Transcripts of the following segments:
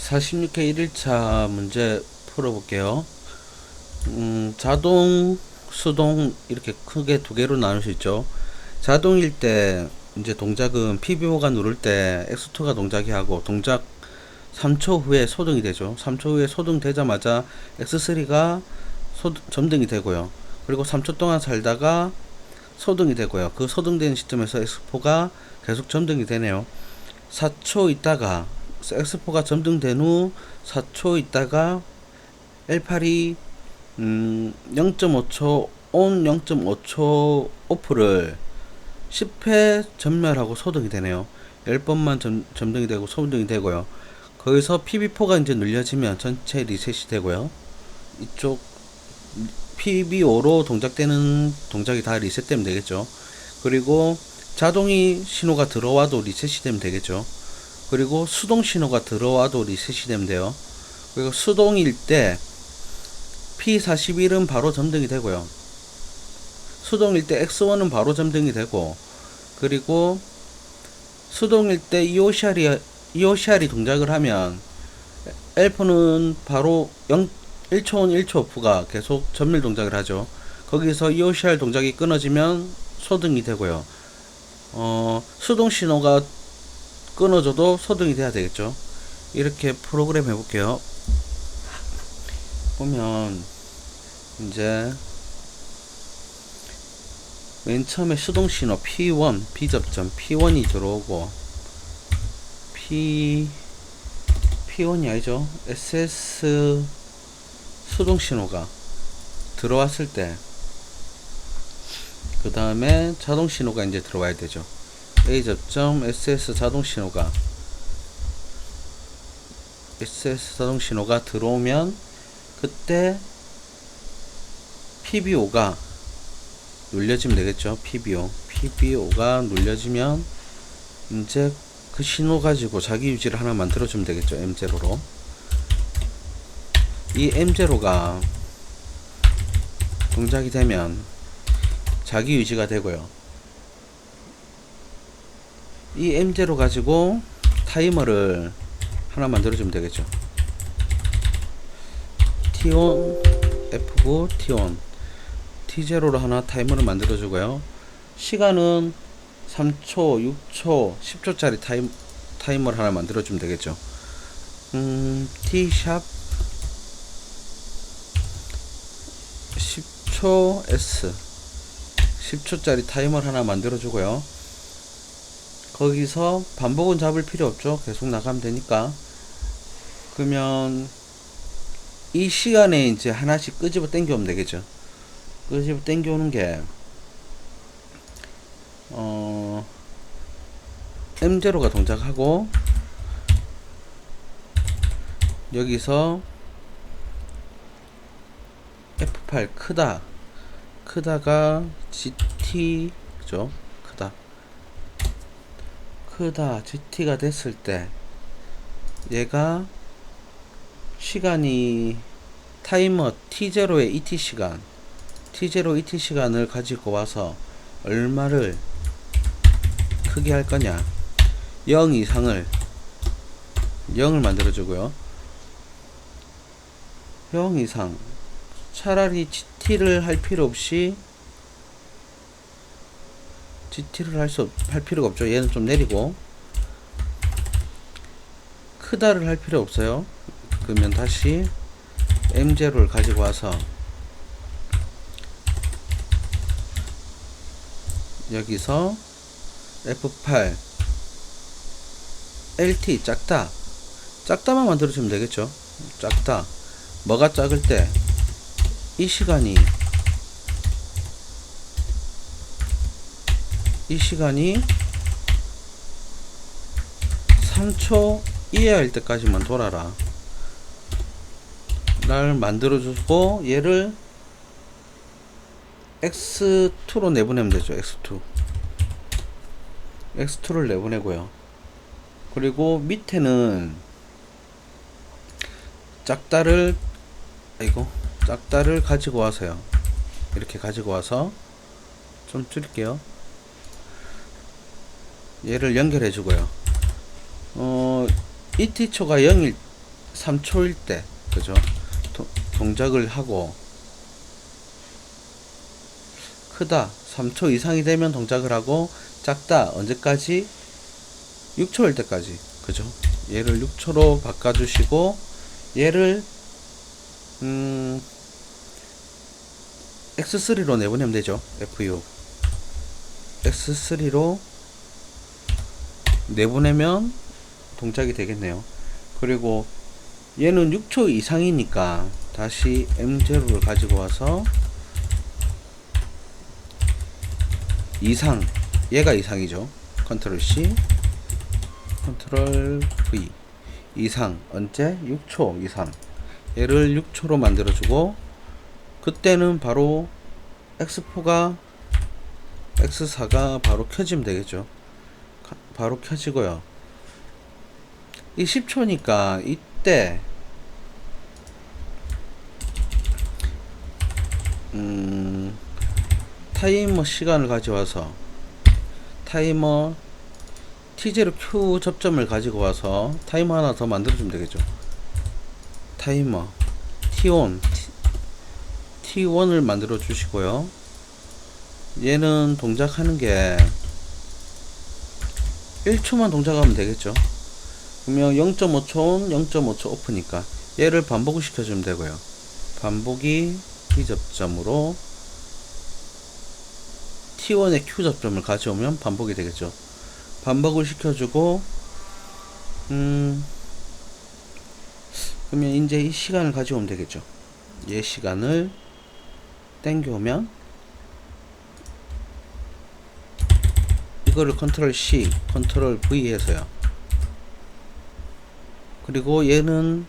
46회 1일차 문제 풀어볼게요. 자동, 수동 이렇게 크게 두 개로 나눌 수 있죠. 자동일 때 이제 동작은 PBO가 누를 때 X2가 동작이 하고 동작 3초 후에 소등이 되죠. 3초 후에 소등되자마자 X3가 점등이 되고요. 그리고 3초 동안 살다가 소등이 되고요. 그 소등되는 시점에서 X4가 계속 점등이 되네요. 4초 있다가 X4가 점등된 후 4초 있다가 L8이 0.5초 온 0.5초 오프를 10회 전멸하고 소등이 되네요. 10번만 점등이 되고 소등이 되고요. 거기서 PB4가 이제 눌려지면 전체 리셋이 되고요. 이쪽 PB5로 동작되는 동작이 다 리셋되면 되겠죠. 그리고 자동이 신호가 들어와도 리셋이 되면 되겠죠. 그리고 수동 신호가 들어와도 리셋이 되면 돼요. 그리고 수동일 때 P41은 바로 점등이 되고요. 수동일 때 X1은 바로 점등이 되고, 그리고 수동일 때 EOCR이 동작을 하면 L4는 바로 1초 온 1초 오프가 계속 전멸 동작을 하죠. 거기서 EOCR 동작이 끊어지면 소등이 되고요. 수동 신호가 끊어져도 소등이 돼야 되겠죠. 이렇게 프로그램 해볼게요. 보면 이제 맨 처음에 수동 신호 P1 B접점 P1이 들어오고 P1이 아니죠. SS 수동 신호가 들어왔을 때 그 다음에 자동 신호가 이제 들어와야 되죠. A접점 SS 자동 신호가 들어오면 그때 PB5가 눌려지면 되겠죠. PB5가 눌려지면 이제 그 신호 가지고 자기 유지를 하나 만들어주면 되겠죠. M0로. 이 M0가 동작이 되면 자기 유지가 되고요. 이 M0 가지고 타이머를 하나 만들어주면 되겠죠. T1, F9, T1, T0로 하나 타이머를 만들어주고요. 시간은 3초, 6초, 10초짜리 타이머를 하나 만들어주면 되겠죠. T-샵 10초 S 10초짜리 타이머를 하나 만들어주고요. 거기서 반복은 잡을 필요 없죠. 계속 나가면 되니까. 그러면 이 시간에 이제 하나씩 끄집어 당겨오면 되겠죠. 끄집어 당겨오는 게 M0가 동작하고 여기서 F8 크다가 GT 그죠? 크다 GT가 됐을 때 얘가 시간이 타이머 T0의 ET 시간 T0 ET 시간을 가지고 와서 얼마를 크게 할 거냐 0 이상을 0을 만들어 주고요. 0 이상 차라리 GT를 할 필요 없이 GT를 할 필요가 없죠. 얘는 좀 내리고 크다를 할 필요 없어요. 그러면 다시 M0를 가지고 와서 여기서 F8 LT 작다만 만들어주면 되겠죠. 작다 뭐가 작을 때 이 시간이 3초 이하일 때까지만 돌아라 를 만들어주고 얘를 X2로 내보내면 되죠. X2를 내보내고요. 그리고 밑에는 작다를 가지고 와서요. 이렇게 가지고 와서 좀 줄일게요. 얘를 연결해 주고요. ET초가 0일 3초일 때, 그죠? 동작을 하고, 크다 3초 이상이 되면 동작을 하고, 작다 언제까지? 6초일 때까지, 그죠? 얘를 6초로 바꿔주시고, 얘를 X3로 내보내면 되죠. FU X3로 내보내면 동작이 되겠네요. 그리고 얘는 6초 이상이니까 다시 M0를 가지고 와서 이상, 얘가 이상이죠. 컨트롤 C, 컨트롤 V. 이상 언제? 6초 이상. 얘를 6초로 만들어주고, 그때는 바로 X4가 X4가 바로 켜지면 되겠죠. 바로 켜지고요. 이 10초니까 이때 타이머 시간을 가져와서 타이머 T0 Q 접점을 가지고 와서 타이머 하나 더 만들어주면 되겠죠. 타이머 T1을 만들어 주시고요. 얘는 동작하는 게 1초만 동작하면 되겠죠. 그러면 0.5초 온, 0.5초 오프니까 얘를 반복을 시켜주면 되고요. 반복이 이 접점으로 T1의 Q 접점을 가져오면 반복이 되겠죠. 반복을 시켜주고, 그러면 이제 이 시간을 가져오면 되겠죠. 얘 시간을 땡겨오면, 이거를 컨트롤 C, 컨트롤 V 해서요. 그리고 얘는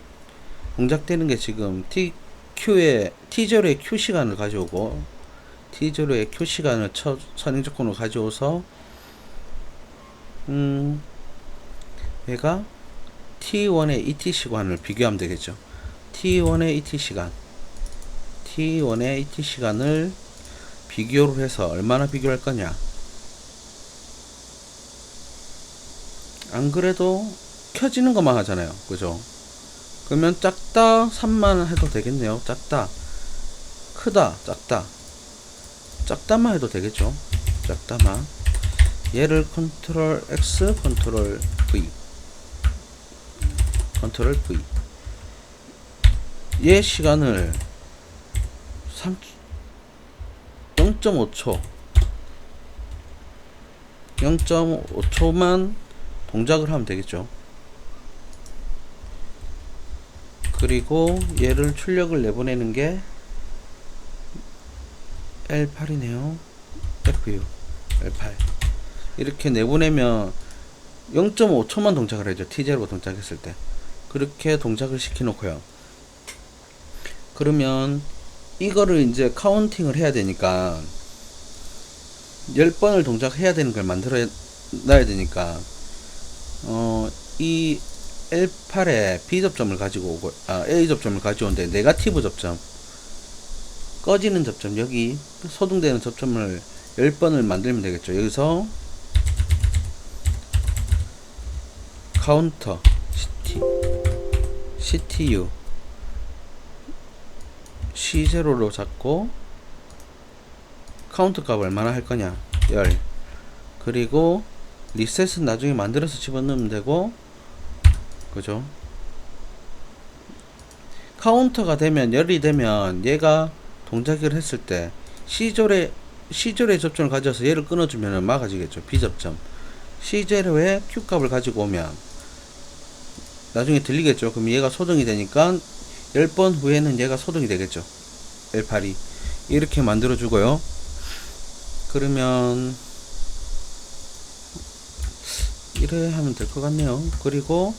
동작되는 게 지금 T0의 Q 시간을 가져오고, T0의 Q 시간을 선행 조건으로 가져오서, 얘가 T1의 ET 시간을 비교하면 되겠죠. T1의 ET 시간을 비교를 해서 얼마나 비교할 거냐. 안 그래도 켜지는 것만 하잖아요. 그죠? 그러면 작다 3만 해도 되겠네요. 작다, 크다, 작다만 해도 되겠죠. 작다만. 얘를 컨트롤 X, 컨트롤 V, 컨트롤 V. 얘 시간을 0.5초 0.5초만 동작을 하면 되겠죠. 그리고 얘를 출력을 내보내는 게 L8이네요. FU L8 이렇게 내보내면 0.5초만 동작을 해줘. T0 동작했을 때 그렇게 동작을 시켜 놓고요. 그러면 이거를 이제 카운팅을 해야 되니까 10번을 동작해야 되는 걸 만들어 놔야 되니까 이 L8에 B 접점을 가지고 오고, A 접점을 가져오는데, 네가티브 접점, 꺼지는 접점, 여기 소등되는 접점을 10번을 만들면 되겠죠. 여기서 카운터 CTU C0로 잡고 카운트 값 얼마나 할 거냐, 10. 그리고 리셋은 나중에 만들어서 집어넣으면 되고, 그죠? 카운터가 되면 10이 되면 얘가 동작을 했을 때 C0의 접점을 가져서 얘를 끊어주면 막아지겠죠. B 접점. C0의 Q 값을 가지고 오면 나중에 들리겠죠. 그럼 얘가 소등이 되니까 10번 후에는 얘가 소등이 되겠죠. L8이 이렇게 만들어 주고요. 그러면 이래 하면 될 것 같네요. 그리고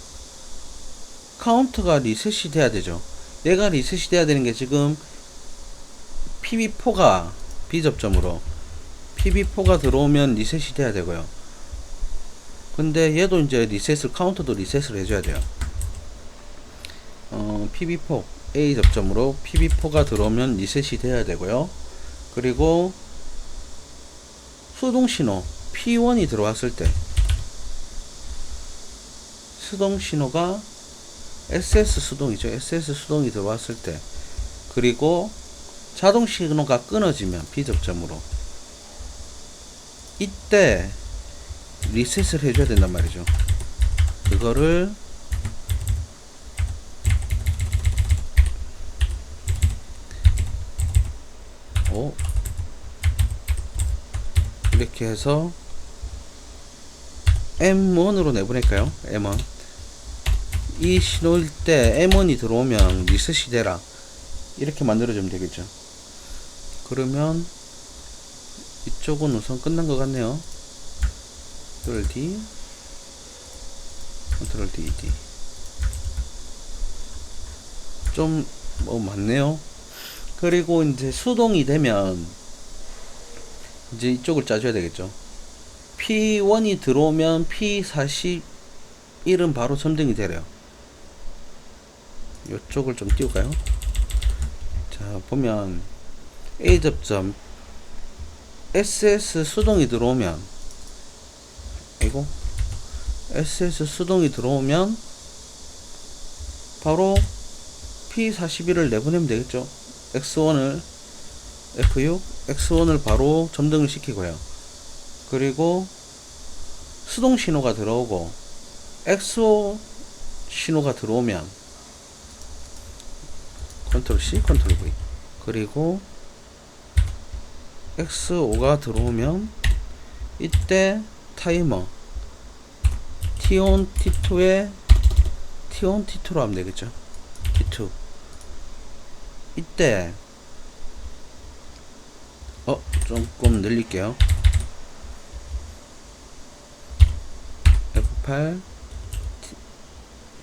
카운터가 리셋이 돼야 되죠. 얘가 리셋이 돼야 되는 게 지금 PB4가 B접점으로 PB4가 들어오면 리셋이 돼야 되고요. 근데 얘도 이제 리셋을, 카운터도 리셋을 해줘야 돼요. PB4 A 접점으로 PB4가 들어오면 리셋이 돼야 되고요. 그리고 수동신호 P1이 들어왔을 때 수동신호가 SS 수동이죠. SS 수동이 들어왔을 때, 그리고 자동 신호가 끊어지면 비접점으로, 이때 리셋을 해줘야 된단 말이죠. 그거를 이렇게 해서 M1으로 내보낼까요? M1. 이 신호일 때 M1이 들어오면 리셋이 되라, 이렇게 만들어주면 되겠죠. 그러면 이쪽은 우선 끝난 것 같네요. Ctrl D, Ctrl D, D. 좀 많네요. 그리고 이제 수동이 되면 이제 이쪽을 짜줘야 되겠죠. P1이 들어오면 P41은 바로 점등이 되래요. 이쪽을 좀 띄울까요? 자, 보면 A 접점 SS 수동이 들어오면, 이거 SS 수동이 들어오면 바로 P41을 내보내면 되겠죠. X1을 F6 X1을 바로 점등을 시키고요. 그리고 수동 신호가 들어오고 XO 신호가 들어오면 Ctrl C Ctrl V, 그리고 XO가 들어오면 이때 타이머 T1 T2에 T1 T2로 하면 되겠죠. T2 이때 조금 늘릴게요. F8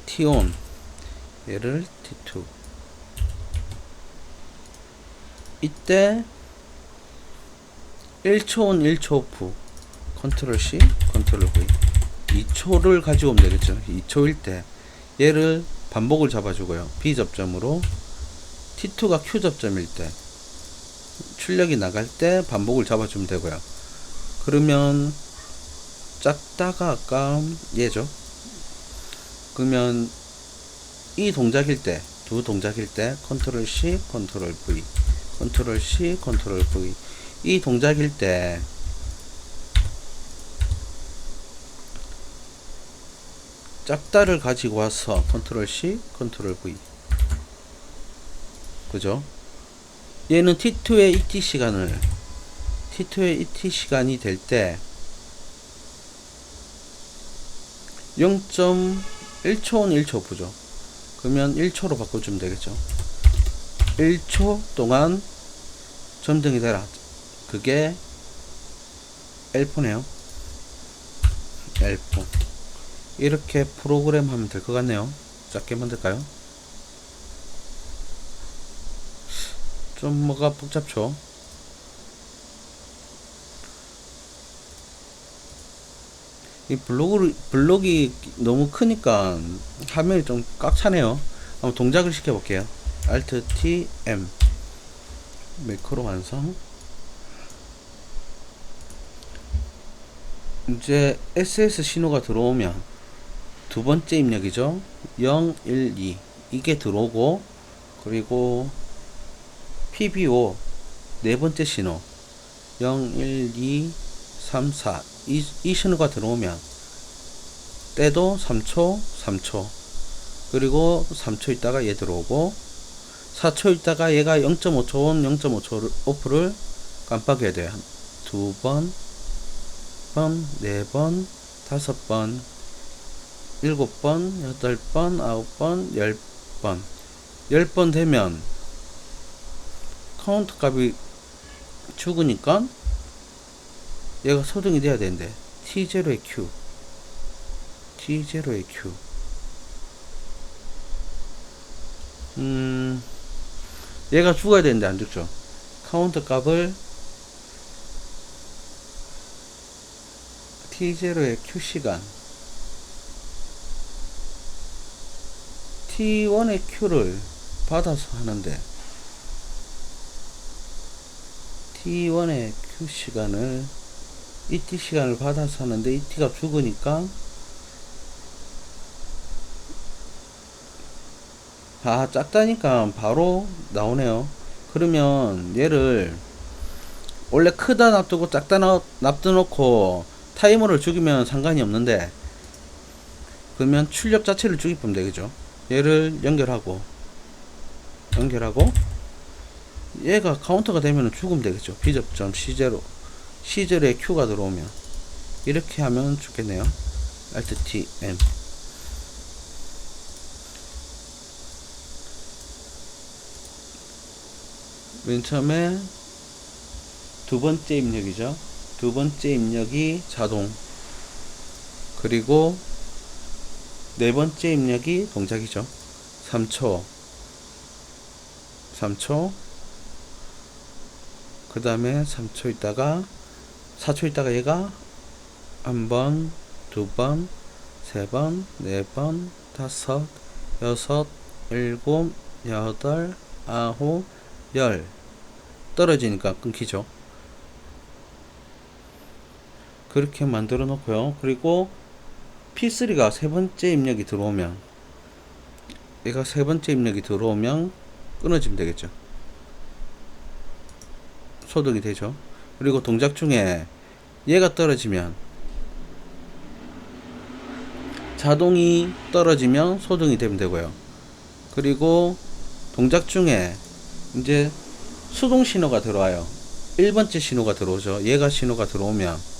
T1 얘를 T2, 이때 1초 온 1초 오프 Ctrl C Ctrl V, 2초를 가지고 오면 되겠죠. 2초일 때 얘를 반복을 잡아주고요. B 접점으로, T2가 Q 접점일 때 출력이 나갈 때 반복을 잡아주면 되고요. 그러면 작다가 아까 얘죠. 그러면 이 동작일 때, 두 동작일 때 Ctrl C Ctrl V Ctrl C Ctrl V, 이 동작일 때 작다를 가지고 와서 Ctrl C Ctrl V, 그죠? 얘는 T2의 ET 시간을, T2의 ET 시간이 될 때 0.1초 1초 오프죠. 그러면 1초로 바꿔주면 되겠죠. 1초 동안 점등이 되라, 그게 L4네요. L4. 이렇게 프로그램 하면 될 것 같네요. 작게 만들까요? 좀 뭐가 복잡죠. 이 블록이 너무 크니까 화면이 좀 꽉 차네요. 한번 동작을 시켜 볼게요. Alt T M, 매크로 완성. 이제 SS 신호가 들어오면 두 번째 입력이죠. 0, 1, 2 이게 들어오고, 그리고 PBO 네 번째 신호 0, 1, 2, 3, 4 이 신호가 들어오면 때도 3초 3초, 그리고 3초 있다가 얘 들어오고 4초 있다가 얘가 0.5초 온 0.5초 오프를 깜빡여야 돼요. 두 번, 네 번, 다섯 번, 일곱 번, 여덟 번, 아홉 번, 10번. 10번 되면 카운트 값이 죽으니까 얘가 소등이 돼야 되는데, T0의 Q, T0의 Q. 얘가 죽어야 되는데 안 죽죠. 카운트 값을 T0의 Q 시간, T1의 Q를 받아서 하는데, T1의 Q 시간을 ET 시간을 받아서 하는데 ET가 죽으니까 아, 작다니까 바로 나오네요. 그러면 얘를 원래 크다 놔두고 작다 놔둬놓고 타이머를 죽이면 상관이 없는데, 그러면 출력 자체를 죽이면 되겠죠. 얘를 연결하고 얘가 카운터가 되면 죽으면 되겠죠. 비접점 C0, C0에 Q가 들어오면 이렇게 하면 죽겠네요. Alt T M. 맨 처음에 두 번째 입력이죠. 두 번째 입력이 자동, 그리고 네 번째 입력이 동작이죠. 3초, 그 다음에 3초 있다가 4초 있다가 얘가 한 번, 두 번, 세 번, 네 번, 다섯, 여섯, 일곱, 여덟, 아홉, 열 떨어지니까 끊기죠. 그렇게 만들어 놓고요. 그리고 P3가 세 번째 입력이 들어오면, 얘가 세 번째 입력이 들어오면 끊어지면 되겠죠. 소등이 되죠. 그리고 동작 중에 얘가 떨어지면, 자동이 떨어지면 소등이 되면 되고요. 그리고 동작 중에 이제 수동 신호가 들어와요. 1번째 신호가 들어오죠. 얘가 신호가 들어오면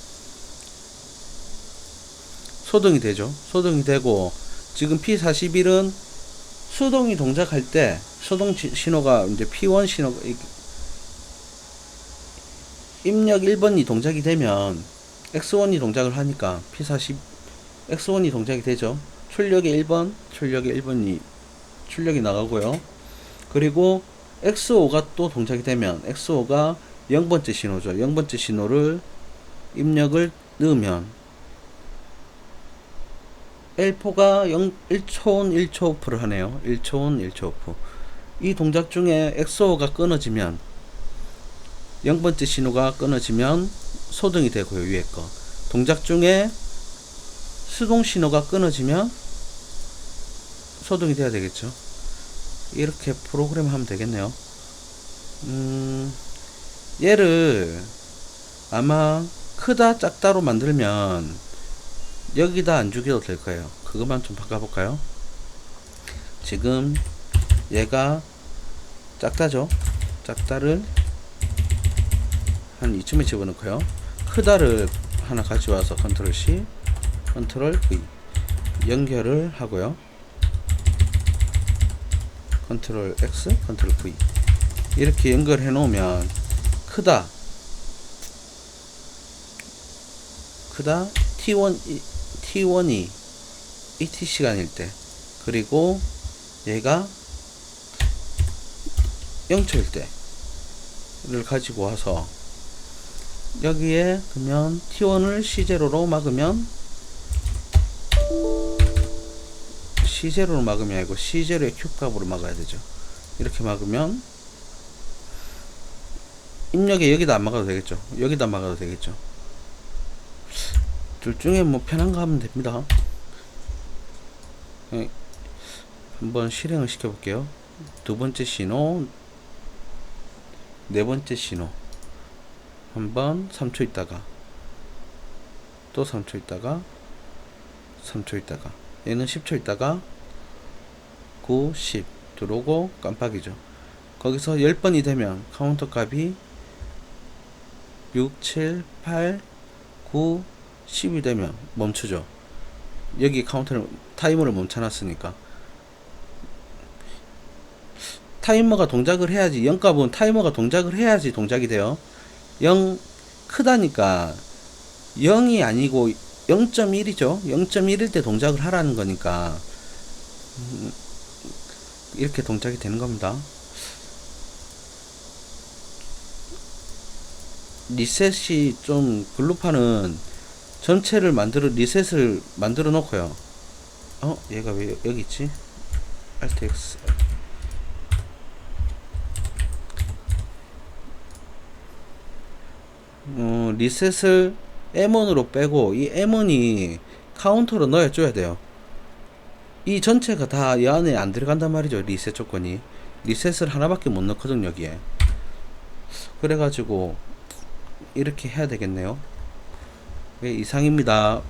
소등이 되죠. 소등이 되고, 지금 P41은 수동이 동작할 때 수동 신호가 이제 P1 신호가 입력 1번이 동작이 되면 X1이 동작을 하니까 P40 X1이 동작이 되죠. 출력의 1번이 출력이 나가고요. 그리고 X5가 또 동작이 되면 X5가 0번째 신호죠. 0번째 신호를 입력을 넣으면 L4가 1초온 1초 오프를 하네요. 1초온 1초 오프. 이 동작 중에 X5가 끊어지면, 0번째 신호가 끊어지면 소등이 되고요. 위에 거. 동작 중에 수동 신호가 끊어지면 소등이 돼야 되겠죠. 이렇게 프로그램 하면 되겠네요. 얘를 아마 크다 작다로 만들면 여기다 안 죽여도 될 거예요. 그것만 좀 바꿔볼까요? 지금 얘가 작다죠. 작다를 한 이쯤에 집어넣고요. 크다를 하나 가져와서 컨트롤 C, 컨트롤 V 연결을 하고요. 컨트롤 X, 컨트롤 V 이렇게 연결해 놓으면 크다 T1이 ET 시간일 때, 그리고 얘가 0초일 때를 가지고 와서 여기에 그러면 T1을 C0로 막으면, C0로 막으면 아니고 C0의 Q 값으로 막아야 되죠. 이렇게 막으면 입력에 여기다 안 막아도 되겠죠. 여기다 막아도 되겠죠. 둘 중에 뭐 편한 거 하면 됩니다. 한번 실행을 시켜 볼게요. 두 번째 신호, 네 번째 신호, 한번 3초 있다가 또 3초 있다가 3초 있다가, 얘는 10초 있다가 9, 10 들어오고 깜빡이죠. 거기서 10번이 되면 카운터 값이 6, 7, 8, 9, 10이 되면 멈추죠. 여기 카운터를, 타이머를 멈춰놨으니까. 타이머가 동작을 해야지, 0값은 타이머가 동작을 해야지 동작이 돼요. 0 크다니까 0이 아니고 0.1이죠. 0.1일 때 동작을 하라는 거니까 이렇게 동작이 되는 겁니다. 리셋이 좀 글루파는 전체를 리셋을 만들어 놓고요. 얘가 왜 여기 있지? Alt X. 리셋을 M1으로 빼고 이 M1이 카운터로 넣어줘야 돼요. 이 전체가 다 이 안에 안 들어간단 말이죠. 리셋 조건이. 리셋을 하나밖에 못 넣거든 여기에. 그래가지고 이렇게 해야 되겠네요. 네, 이상입니다.